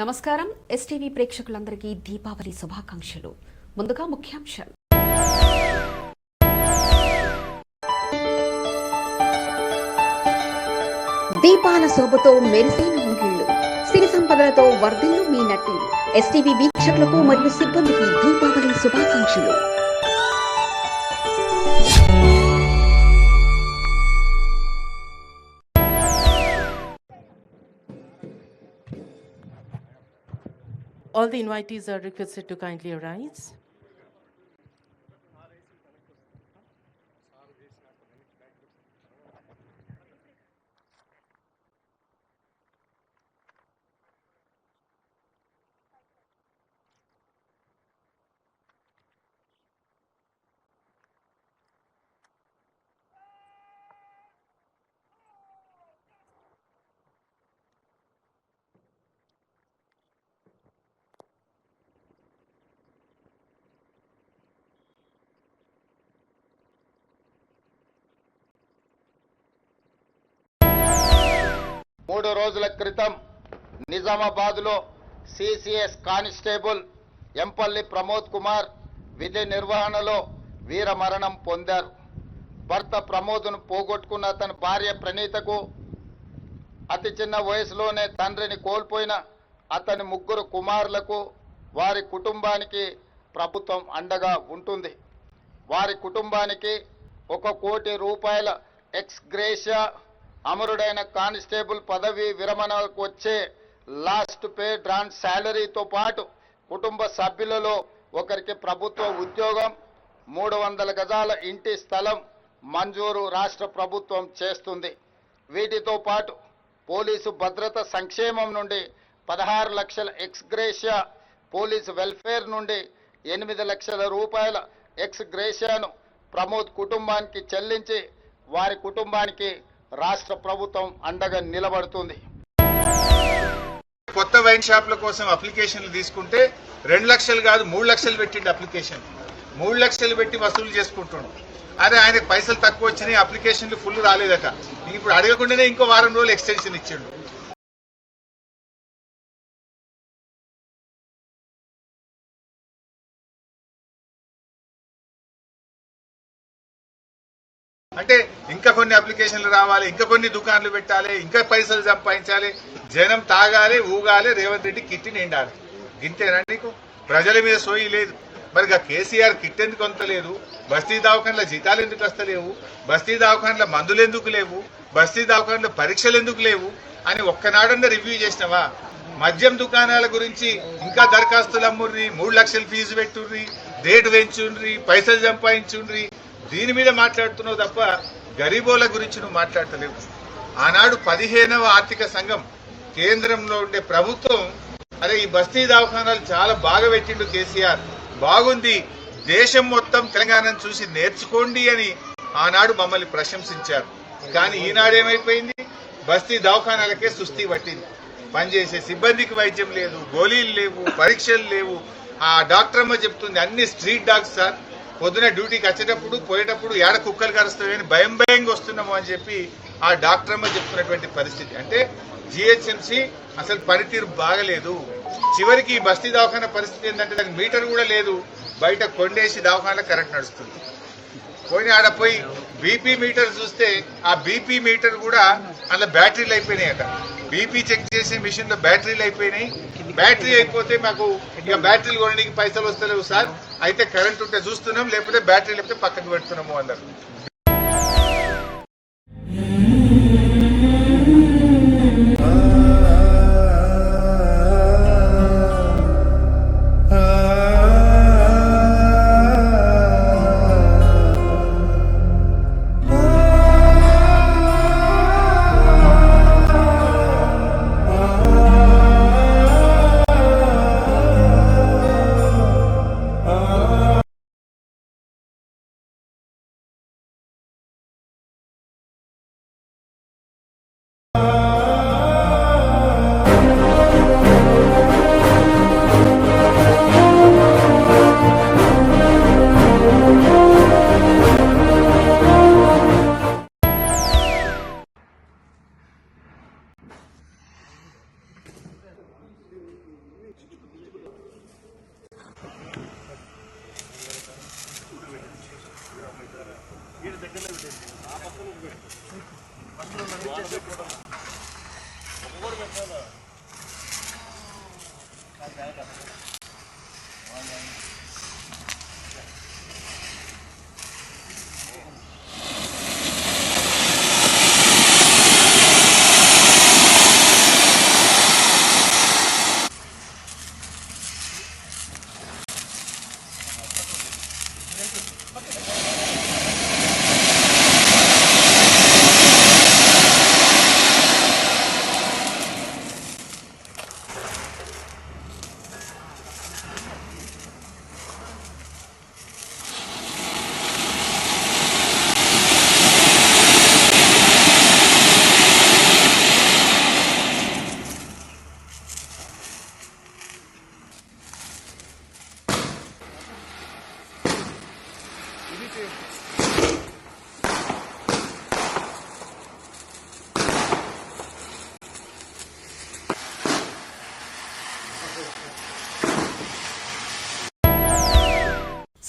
నమస్కారం ఎస్టీవీ ప్రేక్షకులందరికీ దీపావళి శుభాకాంక్షలు. ముందుగా ముఖ్యాంశాలు. దీపాల శోభతో మెరిసే ముంగిళ్ళు, సిరి సంపదలతో వర్ధిల్లు మీ నట్టిల్లు. ఎస్టీవీ వీక్షకులకు మరియు సిబ్బందికి దీపావళి శుభాకాంక్షలు. All the invitees are requested to kindly arise. మూడు రోజుల క్రితం నిజామాబాద్లో సిసిఎస్ కానిస్టేబుల్ ఎంపల్లి ప్రమోద్ కుమార్ విధి నిర్వహణలో వీరమరణం పొందారు. భర్త ప్రమోద్ను పోగొట్టుకున్న అతని భార్య ప్రణీతకు అతి చిన్న వయసులోనే తండ్రిని కోల్పోయిన అతని ముగ్గురు కుమారులకు వారి కుటుంబానికి ప్రభుత్వం అండగా ఉంటుంది. వారి కుటుంబానికి 1 కోటి రూపాయల ఎక్స్ గ్రేషియా, అమరుడైన కానిస్టేబుల్ పదవి విరమణకు వచ్చే లాస్ట్ పే డ్రాన్ శాలరీతో పాటు కుటుంబ సభ్యులలో ఒకరికి ప్రభుత్వ ఉద్యోగం, 300 గజాల ఇంటి స్థలం మంజూరు రాష్ట్ర ప్రభుత్వం చేస్తుంది. వీటితో పాటు పోలీసు భద్రత సంక్షేమం నుండి 16 లక్షల ఎక్స్ గ్రేషియా, పోలీసు వెల్ఫేర్ నుండి 8 లక్షల రూపాయల ఎక్స్ గ్రేషియాను ప్రమోద్ కుటుంబానికి చెల్లించి వారి కుటుంబానికి రాష్ట్ర ప్రభుత్వం అండగా నిలబడుతుంది. కొత్త వైన్ షాప్ల కోసం అప్లికేషన్లు తీసుకుంటే 2 లక్షలు కాదు 3 లక్షలు పెట్టిండు. అప్లికేషన్ 3 లక్షలు పెట్టి వసూలు చేసుకుంటుండు. అదే ఆయనకు పైసలు తక్కువ వచ్చినాయి, అప్లికేషన్లు ఫుల్ రాలేదట. ఇప్పుడు అడగకుండానే ఇంకో వారం రోజులు ఎక్స్టెన్షన్ ఇచ్చిండు. అంటే ఇంకా కొన్ని అప్లికేషన్లు రావాలి, ఇంకా కొన్ని దుకాన్లు పెట్టాలి, ఇంకా పైసలు సంపాదించాలి, జనం తాగాలి, ఊగాలి, రేవంత్ రెడ్డి కిట్టి నిండాలి. ఇంతేనా నీకు? ప్రజల మీద సోయి లేదు. మరి కేసీఆర్ కిట్ ఎందుకు అంతలేదు? బస్తీ దవాఖాన్ల జీతాలు ఎందుకు వస్తలేవు? బస్తీ దవాఖాన్ల మందులు ఎందుకు లేవు? బస్తీ దవాఖాన్ల పరీక్షలు ఎందుకు లేవు అని ఒక్కనాడన్నా రివ్యూ చేసినావా? మద్యం దుకాణాల గురించి ఇంకా దరఖాస్తులు అమ్ముర్రి, 3 లక్షలు ఫీజు పెట్టుర్రి, రేటు పెంచుండ్రి, పైసలు సంపాదించుండ్రి, దీని మీద మాట్లాడుతున్నావు తప్ప గరీబోల గురించి నువ్వు మాట్లాడతలేవు. ఆనాడు 15వ ఆర్థిక సంఘం కేంద్రంలో ఉండే ప్రభుత్వం అరే ఈ బస్తీ దవాఖానాలు చాలా బాగా పెట్టిండు కేసీఆర్, బాగుంది, దేశం మొత్తం తెలంగాణను చూసి నేర్చుకోండి అని ఆనాడు మమ్మల్ని ప్రశంసించారు. కానీ ఈనాడేమైపోయింది? బస్తీ దవాఖానాలకే సుస్థి పట్టింది. పనిచేసే సిబ్బందికి వైద్యం లేదు, గోళీలు లేవు, పరీక్షలు లేవు. ఆ డాక్టర్ అమ్మ చెప్తుంది అన్ని స్ట్రీట్ డాగ్స్ సార్, పొద్దున డ్యూటీకి వచ్చేటప్పుడు పోయేటప్పుడు ఏడ కుక్కలు కరుస్తాయని భయంగా వస్తున్నాము అని చెప్పి ఆ డాక్టర్ అమ్మ చెప్తున్నటువంటి పరిస్థితి. అంటే జిహెచ్ఎంసీ అసలు పనితీరు బాగలేదు. చివరికి బస్తీ దవాఖాన పరిస్థితి ఏంటంటే దానికి మీటర్ కూడా లేదు, బయట కొండేసి దవాఖానలో కరెంట్ నడుస్తుంది. పోయి ఆడ పోయి బీపీ మీటర్ చూస్తే ఆ బీపీ మీటర్ కూడా అందులో బ్యాటరీలు అయిపోయినాయట. బీపీ చెక్ చేసే మిషన్ లో బ్యాటరీలు అయిపోయినాయి. బ్యాటరీ అయిపోతే మాకు ఇక బ్యాటరీలు కొనడానికి పైసలు వస్తలేవు సార్, అయితే కరెంట్ ఉంటే చూస్తున్నాం, లేకపోతే బ్యాటరీ లేకపోతే పక్కకు పెడుతున్నాము అన్నారు.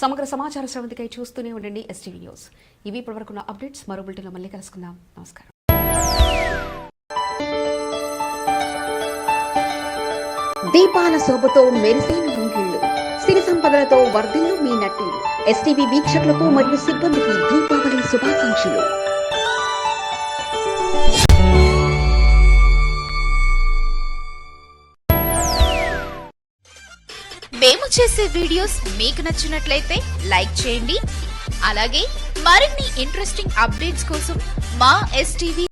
సమగ్ర సమాచార శ్రవంతికై చూస్తూనే ఉండండి ఎస్టీవీ న్యూస్. ఇవి ఇప్పటివరకున్న అప్డేట్స్. మరో బులెటిన్లో మళ్ళీ కలుసుకుందాం. నమస్కారం. దీపాల శోభతో మెరిసే ముంగిళ్ళు, సిరి సంపదలతో వర్ధిల్లు మీ నట్టిల్లు. ఎస్టీవీ వీక్షకులకు మరియు సిబ్బందికి దీపావళి శుభాకాంక్షలు. మేము చేసే వీడియోస్ మీకు నచ్చినట్లయితే లైక్ చేయండి. అలాగే మరిన్ని ఇంట్రెస్టింగ్ అప్డేట్స్ కోసం మా ఎస్టీవీ